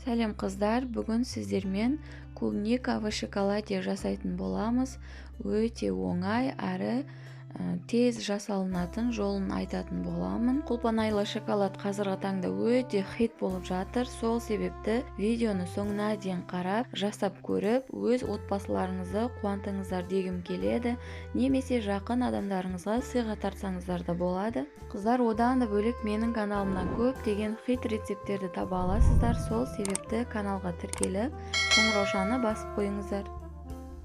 Сәлем қыздар, бүгін сіздермен клубника в шоколаде жасайтын боламыз. Өте оңай әрі тез жасалынатын жолын айтатын боламын. Құлпынайлы шоколад қазіргі таңда өте хит болып жатыр. Сол себепті видеоны соңына дейін қарап, жасап көріп, өз отбасыларыңызды қуантыңыздар дегім келеді. Немесе жақын адамдарыңызға сыйға тартсаңыздар да болады. Қыздар, одан да бөлек менің каналымнан көптеген хит рецепттерді таба аласыздар. Сол себепті каналға тіркеліп, қоңыраушаны басып қойыңыздар.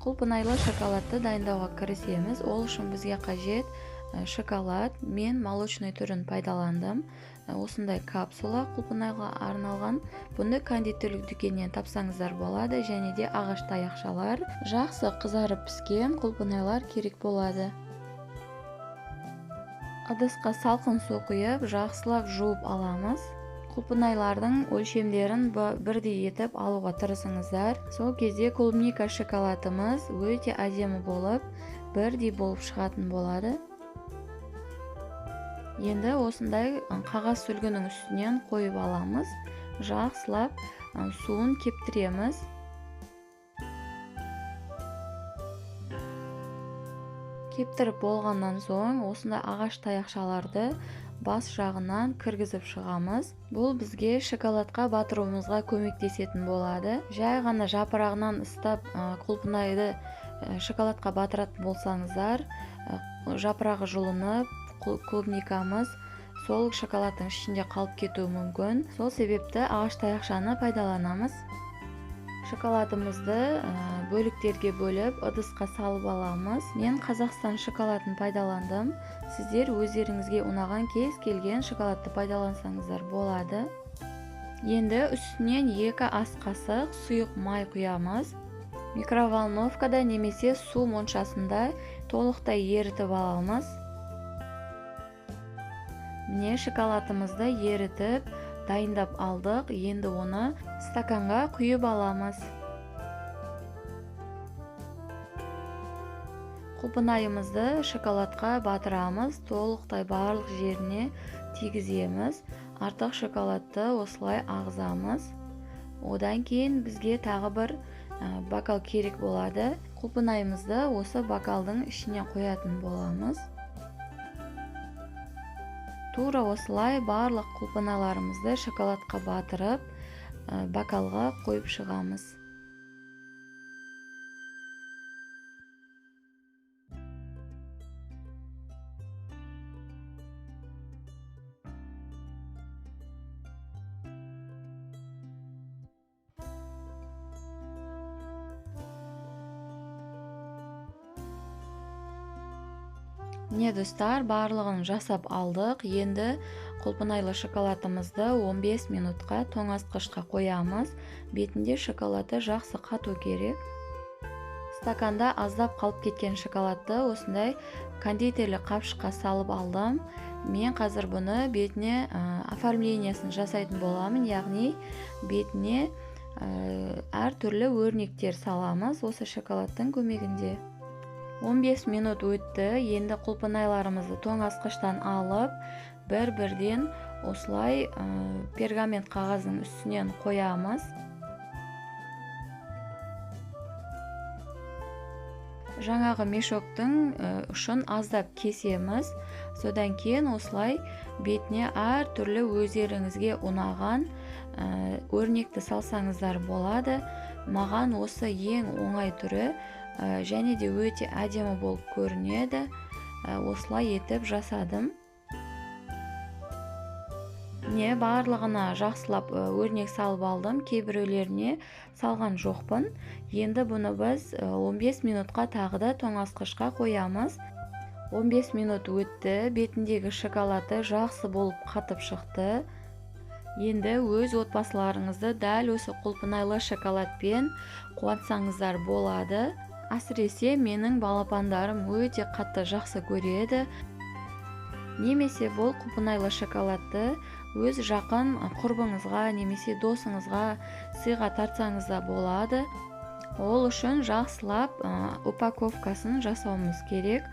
Құлпынайлы шоколадты дайындауға кірісеміз. Ол үшін бізге қажет шоколад. Мен молочный түрін пайдаландым. Осындай капсула құлпынайға арналған. Бұны кондитерлік дүкеннен тапсаңыздар болады, және де ағаш таяқшалар. Жақсы қызарып піскен құлпынайлар керек болады. Ыдысқа салқын су құйып, жақсылап жуып аламыз. Құлпынайлардың өлшемдерін бірдей етіп алуға тырысыңыздар. Сол кезде клубника шоколадымыз өте әдемі болып, бірдей болып шығатын болады. Енді осындай қағаз сүлгінің үстінен қойып аламыз. Жақсылап суын кептіреміз. Кептіріп болғаннан соң осындай ағаш таяқшаларды бас жағынан кіргізіп шығамыз. Бұл бізге шоколадқа батыруымызға көмектесетін болады. Жай ғана жапырағынан ұстап құлпынайды шоколадқа батыратын болсаңыздар, жапырағы жұлынып, клубникамыз сол шоколадтың ішінде қалып кетуі мүмкін. Сол себепті ағаш таяқшаны пайдаланамыз. Шоколадымызды бөліктерге бөліп, ыдысқа салып аламыз. Мен Қазақстан шоколадын пайдаландым. Сіздер өздеріңізге ұнаған кез келген шоколадты пайдалансаңыздар болады. Енді үстінен 2 ас қасық сұйық май құямыз. Микроволновкада немесе су моншасында толықтай ерітіп аламыз. Міне шоколадымызды ерітіп, дайындап алдық. Енді оны стаканға құйып аламыз. Құлпынайымызды шоколадқа батырамыз, толықтай барлық жеріне тигіземіз. Артық шоколадты осылай ағызамыз. Одан кейін бізге тағы бір бокал керек болады. Құлпынайымызды осы бокалдың ішіне қоятын боламыз. Тура осылай барлық құлпыналарымызды шоколадқа батырып, бокалға қойып шығамыз. Міне достар, барлығын жасап алдық. Енді құлпынайлы шоколадымызды 15 минутқа тоңазытқышқа қоямыз. Бетінде шоколады жақсы қату керек. Стаканда аздап қалып кеткен шоколадты осындай кондитерлік қапшыққа салып алдым. Мен қазір бұны бетіне оформлениясын жасайтын боламын, яғни бетіне әртүрлі өрнектер саламыз осы шоколадтың көмегінде. 15 минут өтті. Енді құлпынайларымызды тоңазытқыштан алып, бір-бірден осылай пергамент қағаздың үстінен қоямыз. Жаңағы мешоктың ұшын аздап кесеміз. Содан кейін осылай бетіне әртүрлі өздеріңізге ұнаған өрнекті салсаңыздар болады. Маған осы ең оңай түрі және де өте әдемі болып көрінеді. Осылай етіп жасадым. Не барлығына жақсылап өрнек салып алдым, кейбіреулеріне салған жоқпын. Енді бұны біз 15 минутқа тағы да тоңазытқышқа қоямыз. 15 минут өтті, бетіндегі шоколады жақсы болып қатып шықты. Енді өз отбасыларыңызды дәл осы құлпынайлы шоколадпен қуантсаңыздар болады. Әсіресе менің балапандарым өте қатты жақсы көреді. Немесе бұл құлпынайлы шоколадты өз жақын құрбыңызға немесе досыңызға сыйға тартсаңыз да болады. Ол үшін жақсылап упаковкасын жасауымыз керек.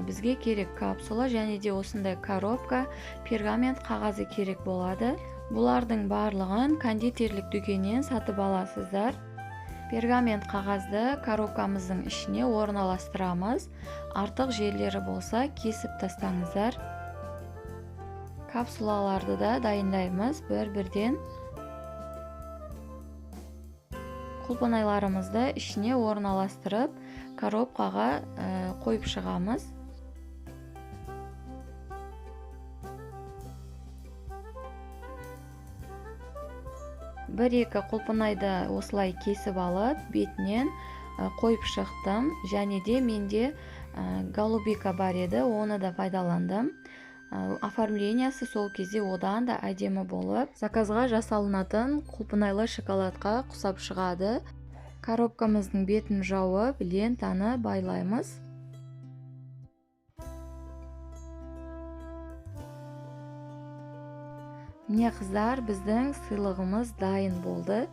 Бізге керек капсула және де осындай коробка, пергамент қағазы керек болады. Бұлардың барлығын кондитерлік дүкеннен сатып аласыздар. Пергамент қағазды коробкамыздың ішіне орналастырамыз. Артық жерлері болса кесіп тастаңыздар. Капсулаларды да дайындаймыз бір-бірден. Құлпынайларымызды ішіне орналастырып, коробкаға қойып шығамыз. Бір-екі құлпынайды осылай кесіп алып, бетінен қойып шықтым. Және де менде голубика бар еді, оны да пайдаландым. Оформлениясы сол кезде одан да әдемі болып, заказға жасалынатын құлпынайлы шоколадқа құсап шығады. Коробкамыздың бетін жауып, лентаны байлаймыз. Міне қыздар, біздің сыйлығымыз дайын болды.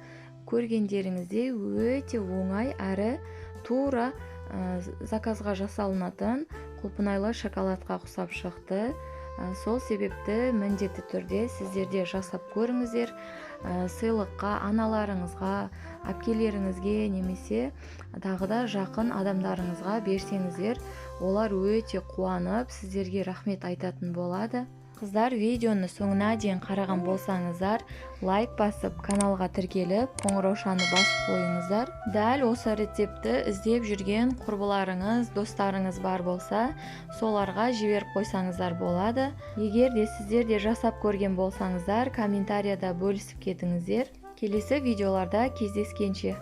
Көргендеріңізде өте оңай әрі тура заказға жасалынатын құлпынайлы шоколадқа құсап шықты. Сол себепті міндетті түрде сіздерде жасап көріңіздер. Сыйлыққа аналарыңызға, әпкелеріңізге немесе тағы да жақын адамдарыңызға берсеңіздер, олар өте қуанып сіздерге рахмет айтатын болады. Қыздар, видеоны соңына дейін қараған болсаңыздар, лайк басып, каналға тіркеліп, қоңыраушаны басып қойыңыздар. Дәл осы рецепті іздеп жүрген құрбыларыңыз, достарыңыз бар болса, соларға жіберіп қойсаңыздар болады. Егер де сіздер де жасап көрген болсаңыздар, комментарияда бөлісіп кетіңіздер. Келесі видеоларда кездескенше.